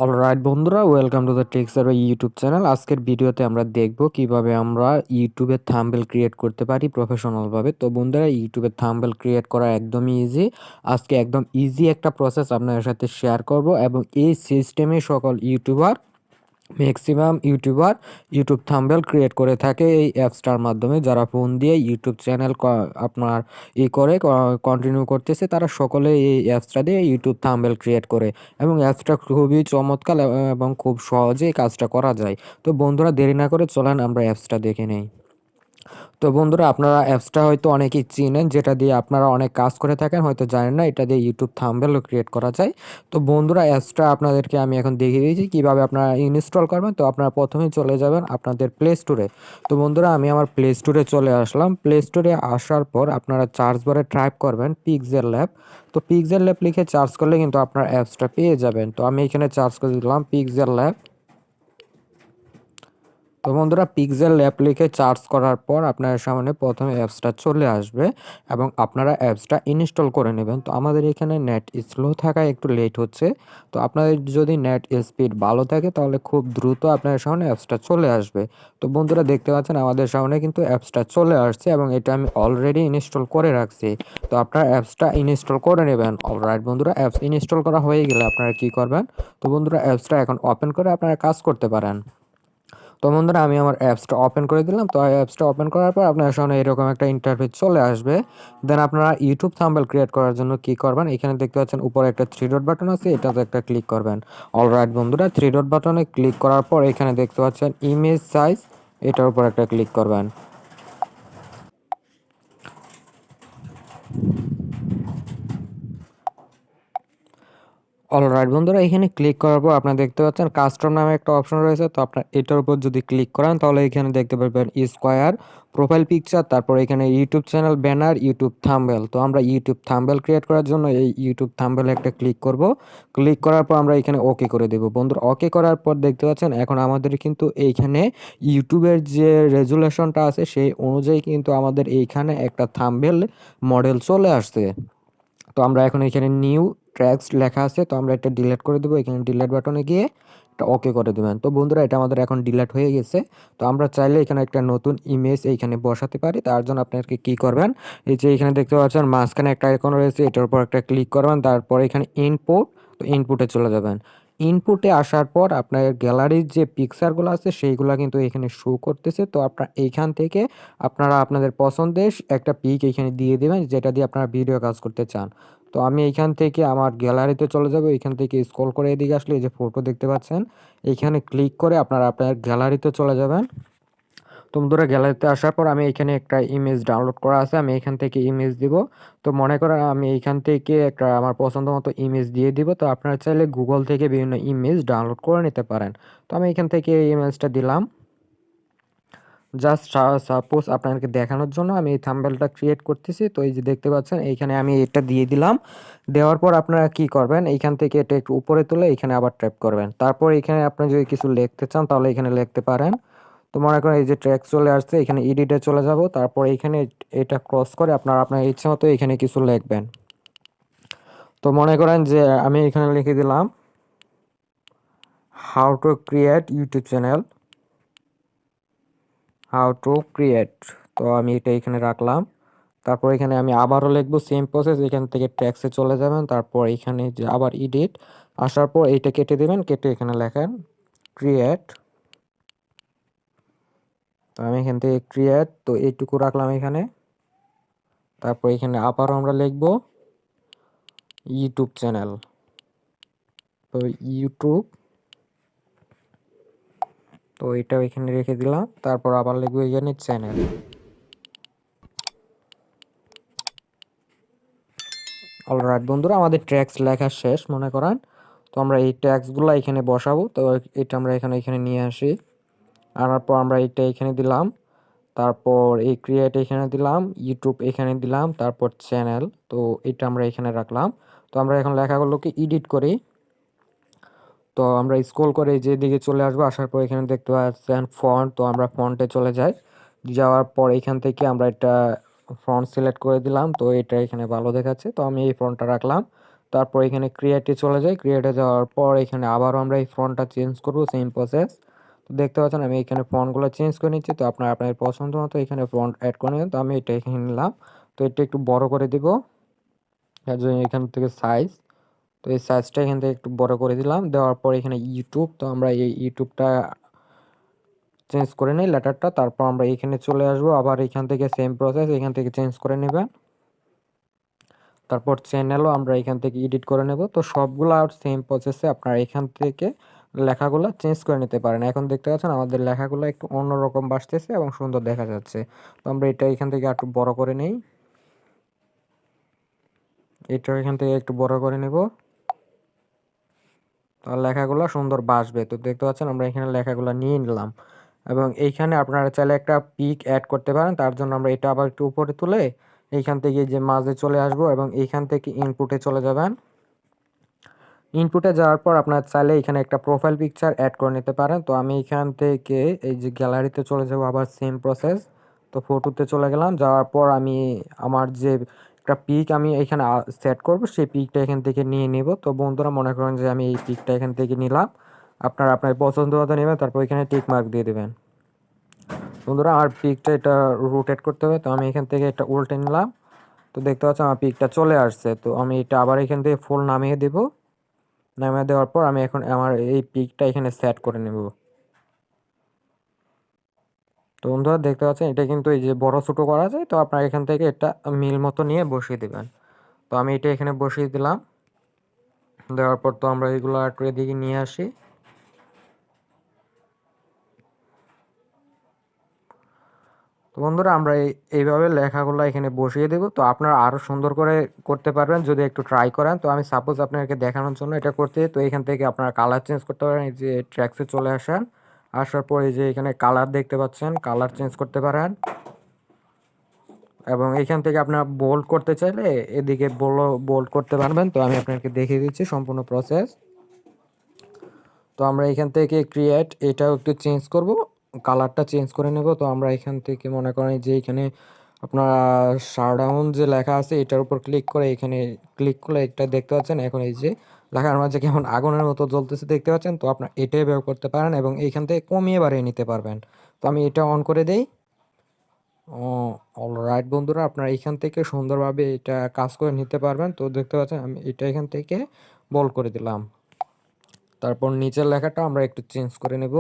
Alright বন্ধুরা, welcome to the Tech Server YouTube channel. আজকের ভিডিওতে আমরা দেখব কিভাবে আমরা ইউটিউবে থাম্বনেল ক্রিয়েট করতে পারি প্রফেশনালভাবে। তো বন্ধুরা, ইউটিউবে থাম্বনেল ক্রিয়েট করা একদমই ইজি। আজকে একদম ইজি একটা প্রসেস আপনাদের সাথে শেয়ার করব, এবং এই সিস্টেমে সকল maximum YouTuber YouTube thumbnail create করে থাকে এই অ্যাপসটার মাধ্যমে। যারা ফোন দিয়ে ইউটিউব চ্যানেল আপনার করে কন্টিনিউ করতেছে, তারা সকলে এই অ্যাপসটা দিয়ে ইউটিউব থাম্বনেল ক্রিয়েট করে, এবং অ্যাপসটা খুবই চমৎকার এবং খুব সহজেই কাজটা করা যায়। তো বন্ধুরা, দেরি না করে চলেন আমরা অ্যাপসটা দেখে নেই। তো বন্ধুরা, আপনারা অ্যাপসটা হয়তো অনেকেই চিনেন, যেটা দিয়ে আপনারা অনেক কাজ করে থাকেন, হয়তো জানেন না এটা দিয়ে ইউটিউব থাম্বনেলও ক্রিয়েট করা যায়। তো বন্ধুরা, অ্যাপসটা আপনাদেরকে আমি এখন দেখিয়ে দিয়েছি কীভাবে আপনারা ইনস্টল করবেন। তো আপনারা প্রথমেই চলে যাবেন আপনাদের প্লে স্টোরে। তো বন্ধুরা, আমি আমার প্লে স্টোরে চলে আসলাম। প্লে স্টোরে আসার পর আপনারা সার্চ বারে টাইপ করবেন পিক্সেল ল্যাব। তো পিক্সেল ল্যাব লিখে সার্চ করলে কিন্তু আপনার অ্যাপসটা পেয়ে যাবেন। তো আমি এখানে সার্চ করে দিলাম পিক্সেল ল্যাব। তো বন্ধুরা, পিক্সেল ল্যাব লিখে সার্চ করার পর আপনার সামনে প্রথমে অ্যাপসটা চলে আসবে, এবং আপনারা অ্যাপসটা ইনস্টল করে নেবেন। তো আমাদের এখানে নেট স্লো থাকায় একটু লেট হচ্ছে। তো আপনাদের যদি নেট স্পিড ভালো থাকে তাহলে খুব দ্রুত আপনার সামনে অ্যাপসটা চলে আসবে। তো বন্ধুরা, দেখতে পাচ্ছেন আমাদের সামনে কিন্তু অ্যাপসটা চলে আসছে, এবং এটা আমি অলরেডি ইনস্টল করে রাখছি। তো আপনারা অ্যাপসটা ইনস্টল করে নেবেন। অলরাইট বন্ধুরা, অ্যাপস ইনস্টল করা হয়ে গেলে আপনারা কি করবেন? তো বন্ধুরা, অ্যাপসটা এখন ওপেন করে আপনারা কাজ করতে পারেন। তো বন্ধুরা, আমি আমার অ্যাপসটা ওপেন করে দিলাম। তো অ্যাপসটা ওপেন করার পর আপনার সামনে এরকম একটা ইন্টারফেস চলে আসবে। দেন আপনারা ইউটিউব থাম্বনেল ক্রিয়েট করার জন্য কি করবেন, এখানে দেখতে পাচ্ছেন উপরে একটা থ্রি ডট বাটন আছে, এটাতে একটা ক্লিক করবেন। অলরাইট বন্ধুরা, থ্রি ডট বাটনে ক্লিক করার পর এখানে দেখতে পাচ্ছেন ইমেজ সাইজ, এটার উপর একটা ক্লিক করবেন। অলরাইট বন্ধুরা, এখানে ক্লিক করার পর আপনারা দেখতে পাচ্ছেন কাস্টম নামে একটা অপশন রয়েছে। তো আপনার এটার উপর যদি ক্লিক করেন তাহলে এখানে দেখতে পাবেন স্কোয়ার, প্রোফাইল পিকচার, তারপর এখানে YouTube channel banner, YouTube thumbnail. তো আমরা ইউটিউব থাম্বনেল ক্রিয়েট করার জন্য এই ইউটিউব থাম্বনেলে একটা ক্লিক করব। ক্লিক করার পর আমরা এখানে ওকে করে দেব। বন্ধুরা, ওকে করার পর দেখতে পাচ্ছেন এখন আমাদের কিন্তু এইখানে ইউটিউবের যে রেজুলেশনটা আছে সেই অনুযায়ী কিন্তু আমাদের এইখানে একটা থাম্বনেল মডেল চলে আসছে। তো আমরা এখন এখানে নিউ ট্র্যাক্স লেখা আছে, তো আমরা এটা ডিলিট করে দেবো। এখানে ডিলিট বাটনে গিয়ে এটা ওকে করে দেবেন। তো বন্ধুরা, এটা আমাদের এখন ডিলিট হয়ে গেছে। তো আমরা চাইলে এখানে একটা নতুন ইমেজ এইখানে বসাতে পারি। তার জন্য আপনাকে কি করবেন, এই যে এখানে দেখতে পাচ্ছেন মাঝখানে একটা আইকন রয়েছে, এটার উপর একটা ক্লিক করবেন। তারপর এখানে ইনপুট, তো ইনপুটে চলে যাবেন। ইনপুটে আসার পর আপনার গ্যালারির যে পিকচারগুলো আছে সেইগুলো কিন্তু এখানে শো করতেছে। তো আপনার এইখান থেকে আপনারা আপনাদের পছন্দের একটা পিক এখানে দিয়ে দেবেন, যেটা দিয়ে আপনারা ভিডিও কাজ করতে চান। তো আমি এইখান থেকে আমার গ্যালারিতে চলে যাব। এখান থেকে স্ক্রল করে এদিকে আসলে এই যে ফটো দেখতে পাচ্ছেন, এইখানে ক্লিক করে আপনারা আপনার গ্যালারিতে চলে যাবেন। তো বন্ধুরা, গ্যালারিতে আসার পর আমি এখানে একটা ইমেজ ডাউনলোড করা আছে, আমি এখান থেকে ইমেজ দিব। তো মনে করেন আমি এইখান থেকে একটা আমার পছন্দ মতো ইমেজ দিয়ে দিব। তো আপনারা চাইলে গুগল থেকে বিভিন্ন ইমেজ ডাউনলোড করে নিতে পারেন। তো আমি এখান থেকে এই ইমেজটা দিলাম। জাস্ট সাপোজ আপনাদেরকে দেখানোর জন্য আমি এই থাম্বনেলটা ক্রিয়েট করতেছি। তো এই যে দেখতে পাচ্ছেন এইখানে আমি এটা দিয়ে দিলাম। দেওয়ার পর আপনারা কি করবেন, এইখান থেকে এটা একটু উপরে তুলে এখানে আবার ট্যাপ করবেন। তারপর এখানে আপনি যদি কিছু লিখতে চান তাহলে এখানে লিখতে পারেন। তো মনে করেন এই যে ট্র্যাক চলে আসছে, এখানে এডিটে চলে যাব। তারপর এখানে এটা ক্রস করে আপনার আপনার ইচ্ছে মতো এখানে কিছু লিখবেন। তো মনে করেন যে আমি এখানে লিখে দিলাম how to create YouTube channel, how to create. তো আমি এটা এখানে রাখলাম। তারপর এখানে আমি আবারও লিখবো সেম প্রসেস, এখান থেকে ট্যাক্সে চলে যাবেন। তারপর এখানে যে আবার এডিট, আসার পর এইটা কেটে দেবেন, কেটে এখানে লেখেন ক্রিয়েট। তো আমি এখান থেকে ক্রিয়েট, তো এইটুকু রাখলাম এখানে। তারপর এখানে আবারও আমরা লিখবো ইউটিউব চ্যানেল। তো ইউটিউব, তো এটাও এখানে রেখে দিলাম। তারপর আবার লিখবো এখানে চ্যানেল। অলরাইট বন্ধুরা, আমাদের ট্যাক্স লেখা শেষ মনে করেন। তো আমরা এই ট্যাক্সগুলো এখানে বসাবো। তো এটা আমরা এখানে নিয়ে আসি। আনার পর আমরা এটা এখানে দিলাম। তারপর এই ক্রিয়েট এখানে দিলাম, ইউটিউব এখানে দিলাম, তারপর চ্যানেল। তো এটা আমরা এখানে রাখলাম। তো আমরা এখন লেখাগুলোকে এডিট করি। তো আমরা স্ক্রল করে যেদিকে চলে আসবো, আসার পর এখানে দেখতে পাচ্ছেন ফন্ট। তো আমরা ফন্টে চলে যাই। যাওয়ার পর এখান থেকে আমরা এটা ফন্ট সিলেক্ট করে দিলাম। তো এটা এখানে ভালো দেখাচ্ছে, তো আমি এই ফন্টটা রাখলাম। তারপর এখানে ক্রিয়েটে চলে যাই, ক্রিয়েটে যাওয়ার পর এখানে আবারও আমরা এই ফন্টটা চেঞ্জ করব, সেম প্রসেস। তো দেখতে পাচ্ছেন আমি এখানে ফন্টগুলো চেঞ্জ করে নিচ্ছি। তো আপনার আপনার পছন্দ মতো এখানে ফন্ট অ্যাড করে নেবেন। তো আমি এটা এখানে নিলাম, তো এটা একটু বড় করে দিব। তার জন্য এখান থেকে সাইজ, তো এই সাইজটা এখান থেকে একটু বড় করে দিলাম। দেওয়ার পর এখানে ইউটিউব, তো আমরা এই ইউটিউবটা চেঞ্জ করে নিই লেটারটা। তারপর আমরা এখানে চলে আসবো, আবার এখান থেকে সেম প্রসেস, এখান থেকে চেঞ্জ করে নেবেন। তারপর চ্যানেলও আমরা এখান থেকে এডিট করে নেব। তো সবগুলো আর সেম প্রসেসে আপনারা এখান থেকে লেখাগুলো চেঞ্জ করে নিতে পারেন। এখন দেখতে পাচ্ছেন আমাদের লেখাগুলো একটু অন্যরকম বাসতেছে এবং সুন্দর দেখা যাচ্ছে। তো আমরা এটা এখান থেকে একটু বড় করে নেই, এটা এখান থেকে একটু বড় করে নেব। তো লেখাগুলো সুন্দর বাসবে। তো দেখতে পাচ্ছেন আমরা এখানে লেখাগুলো নিয়ে নিলাম, এবং এইখানে আপনারা চাইলে একটা পিক অ্যাড করতে পারেন। তার জন্য আমরা এটা আবার একটু উপরে তুলে এইখান থেকে যে মাঝে চলে আসব এবং এইখান থেকে ইনপুটে চলে যাবেন। ইনপুটে যাওয়ার পর আপনার চাইলে এখানে একটা প্রোফাইল পিকচার অ্যাড করে নিতে পারেন। তো আমি এখান থেকে এই যে গ্যালারিতে চলে যাব, আবার সেম প্রসেস। তো ফটোতে চলে গেলাম, যাওয়ার পর আমি আমার যে একটা পিক আমি এখানে সেট করব, সেই পিকটা এখান থেকে নিয়ে নেব। তো বন্ধুরা মনে করেন যে আমি এই পিকটা এখান থেকে নিলাম, আপনারা আপনার পছন্দ মতো নেবেন, তারপর এখানে টিক মার্ক দিয়ে দেবেন। বন্ধুরা আমার পিকটা এটা রোটেট করতে হবে, তো আমি এখান থেকে এটা উল্টে নিলাম। তো দেখতে পাচ্ছি আমার পিকটা চলে আসছে। তো আমি এটা আবার এখান থেকে ফুল নামিয়ে দেবো। নামিয়ে দেওয়ার পর আমি এখন আমার এই পিকটা এখানে সেট করে নেব। তো বন্ধুরা দেখতে পাচ্ছেন এটা কিন্তু এই যে বড় ছোট করা যায়। তো আপনারা এখান থেকে এটা মিল মতো নিয়ে বসিয়ে দেবেন। তো আমি এটা এখানে বসিয়ে দিলাম। দেওয়ার পর তো আমরা এগুলো একটু এদিকে নিয়ে আসি। তো বন্ধুরা আমরা এইভাবে লেখাগুলো এখানে বসিয়ে দেব। তো আপনারা আরও সুন্দর করে করতে পারবেন যদি একটু ট্রাই করেন। তো আমি সাপোজ আপনাকে দেখানোর জন্য এটা করতে, তো এখান থেকে আপনারা কালার চেঞ্জ করতে পারেন। এই যে ট্র্যাক্সে চলে আসেন, আসার পর এই যে এখানে কালার দেখতে পাচ্ছেন, কালার চেঞ্জ করতে পারেন। এবং এখান থেকে আপনার বোল্ড করতে চাইলে এদিকে বোল্ড করতে পারবেন। তো আমি আপনাকে দেখিয়ে দিচ্ছি সম্পূর্ণ প্রসেস। তো আমরা এখান থেকে ক্রিয়েট, এটাও একটু চেঞ্জ করব, কালারটা চেঞ্জ করে নেব। তো আমরা এখান থেকে মনে করেন যে এখানে আপনার শারডাউন যে লেখা আছে এটার উপর ক্লিক করে এখানে ক্লিক করলে এটা দেখতে পাচ্ছেন এখন এই যে লেখার মাঝে কেমন আগুনের মতো জ্বলতেছে দেখতে পাচ্ছেন। তো আপনার এটাই ব্যবহার করতে পারেন এবং এইখান থেকে কমিয়ে বাড়িয়ে নিতে পারবেন। তো আমি এটা অন করে দেই। অলরাইট বন্ধুরা, আপনারা এখান থেকে সুন্দরভাবে এটা কাজ করে নিতে পারবেন। তো দেখতে পাচ্ছেন আমি এটা এখান থেকে বল করে দিলাম। তারপর নিচের লেখাটা আমরা একটু চেঞ্জ করে নেব।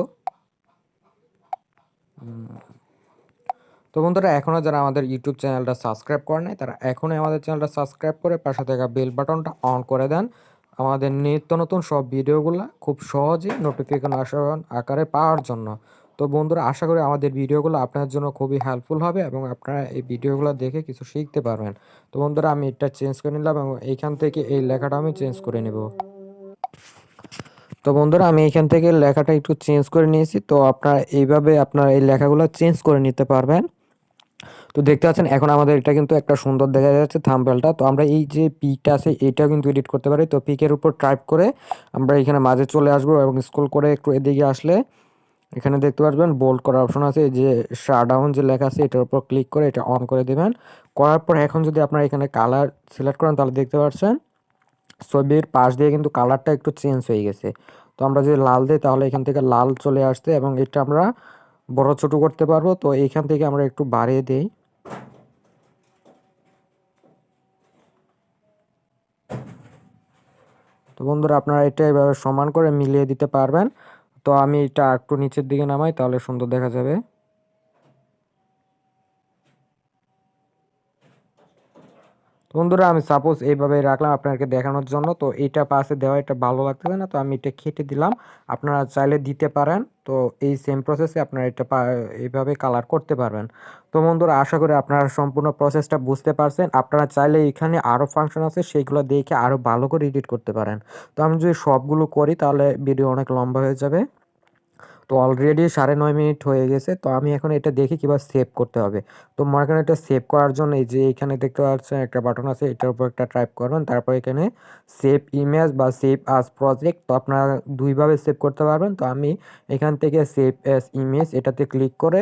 তো বন্ধুরা এখনও যারা আমাদের ইউটিউব চ্যানেলটা সাবস্ক্রাইব করে নাই, তারা এখনই আমাদের চ্যানেলটা সাবস্ক্রাইব করে পাশে থাকা বেল বাটনটা অন করে দেন আমাদের নিত্য নতুন সব ভিডিওগুলো খুব সহজেই নোটিফিকেশন আকারে পাওয়ার জন্য। তো বন্ধুরা আশা করি আমাদের ভিডিওগুলো আপনার জন্য খুবই হেল্পফুল হবে এবং আপনারা এই ভিডিওগুলো দেখে কিছু শিখতে পারবেন। তো বন্ধুরা আমি এটা চেঞ্জ করে নিলাম এবং এইখান থেকে এই লেখাটা আমি চেঞ্জ করে নেব। তো বন্ধুরা আমি এখান থেকে লেখাটা একটু চেঞ্জ করে নিয়েছি। তো আপনারা এইভাবে আপনারা এই লেখাগুলো চেঞ্জ করে নিতে পারবেন। তো দেখতে পাচ্ছেন এখন আমাদের এটা কিন্তু একটা সুন্দর দেখা যাচ্ছে থাম্বনেলটা। তো আমরা এই যে পিকটা আছে এটাও কিন্তু এডিট করতে পারি। তো পিকের উপর টাইপ করে আমরা এখানে মাঝে চলে আসবো এবং স্ক্রল করে একটু এদিকে আসলে এখানে দেখতে পারবেন বোল্ড করার অপশন আছে। এই যে শাটডাউন যে লেখা আছে এটার উপর ক্লিক করে এটা অন করে দেবেন। করার পর এখন যদি আপনারা এখানে কালার সিলেক্ট করেন তাহলে দেখতে পাচ্ছেন ছবির পাশ দিয়ে কিন্তু কালারটা একটু চেঞ্জ হয়ে গেছে। তো আমরা যদি লাল দিই তাহলে এখান থেকে লাল চলে আসছে এবং এটা আমরা বড় ছোট করতে পারবো। তো এইখান থেকে আমরা একটু বাড়িয়ে দিই। তো বন্ধুরা আপনারা এটা এভাবে সমান করে মিলিয়ে দিতে পারবেন। তো আমি এটা একটু নিচের দিকে নামাই তাহলে সুন্দর দেখা যাবে। বন্ধুরা আমি সাপোজ এইভাবে রাখলাম আপনাকে দেখানোর জন্য। তো এইটা পাশে দেওয়া এটা ভালো লাগতেছে না, তো আমি এটা কেটে দিলাম। আপনারা চাইলে দিতে পারেন। তো এই সেম প্রসেসে আপনারা এটা এইভাবে কালার করতে পারবেন। তো বন্ধুরা আশা করি আপনারা সম্পূর্ণ প্রসেসটা বুঝতে পারছেন। আপনারা চাইলে এখানে আরও ফাংশন আছে সেইগুলো দেখে আরও ভালো করে এডিট করতে পারেন। তো আমি যদি সবগুলো করি তাহলে ভিডিও অনেক লম্বা হয়ে যাবে। তো অলরেডি 9.5 মিনিট হয়ে গেছে। তো আমি এখন এটা দেখি কীভাবে সেভ করতে হবে। তো মনে করেন এটা সেভ করার জন্য এই যে এখানে দেখতে পাচ্ছেন একটা বাটন আছে, এটার উপর একটা টাইপ করবেন। তারপর এখানে সেভ ইমেজ বা সেভ আস প্রজেক্ট, তো আপনারা দুইভাবে সেভ করতে পারবেন। তো আমি এখান থেকে সেভ অ্যাজ ইমেজ এটাতে ক্লিক করে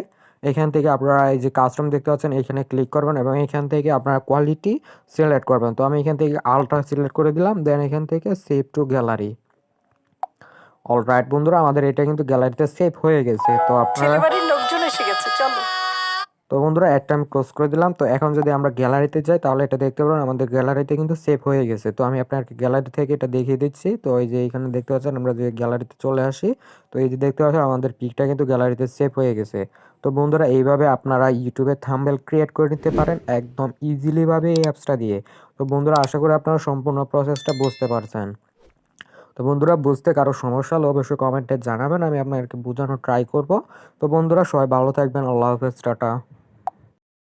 এখান থেকে আপনারা এই যে কাস্টম দেখতে পাচ্ছেন এখানে ক্লিক করবেন এবং এখান থেকে আপনারা কোয়ালিটি সিলেক্ট করবেন। তো আমি এখান থেকে আলট্রা সিলেক্ট করে দিলাম, দেন এখান থেকে সেভ টু গ্যালারি। অলরাইট বন্ধুরা, আমাদের এটা কিন্তু গ্যালারিতে সেভ হয়ে গেছে। তো আপনারা ছেলেবাড়ির লোকজন এসে গেছে, চলো। তো বন্ধুরা একটা আমি ক্লোজ করে দিলাম। তো এখন যদি আমরা গ্যালারিতে যাই তাহলে এটা দেখতে পাবেন আমাদের গ্যালারিতে কিন্তু সেভ হয়ে গেছে। তো আমি আপনাকে গ্যালারি থেকে এটা দেখিয়ে দিচ্ছি। তো এই যে এখানে দেখতে পাচ্ছেন আমরা যে গ্যালারিতে চলে আসি, তো এই যে দেখতে পাচ্ছেন আমাদের পিকটা কিন্তু গ্যালারিতে সেভ হয়ে গেছে। তো বন্ধুরা এইভাবে আপনারা ইউটিউবে থাম্বনেল ক্রিয়েট করে নিতে পারেন একদম ইজিলি ভাবে এই অ্যাপসটা দিয়ে। তো বন্ধুরা আশা করি আপনারা সম্পূর্ণ প্রসেসটা বুঝতে পারছেন। তো বন্ধুরা বুঝতে কারো সমস্যা হলে অবশ্যই কমেন্টে জানাবেন, আমি আপনাদেরকে বোঝানোর ট্রাই করব। তো বন্ধুরা সবাই ভালো থাকবেন, আল্লাহ হাফেজ, টাটা।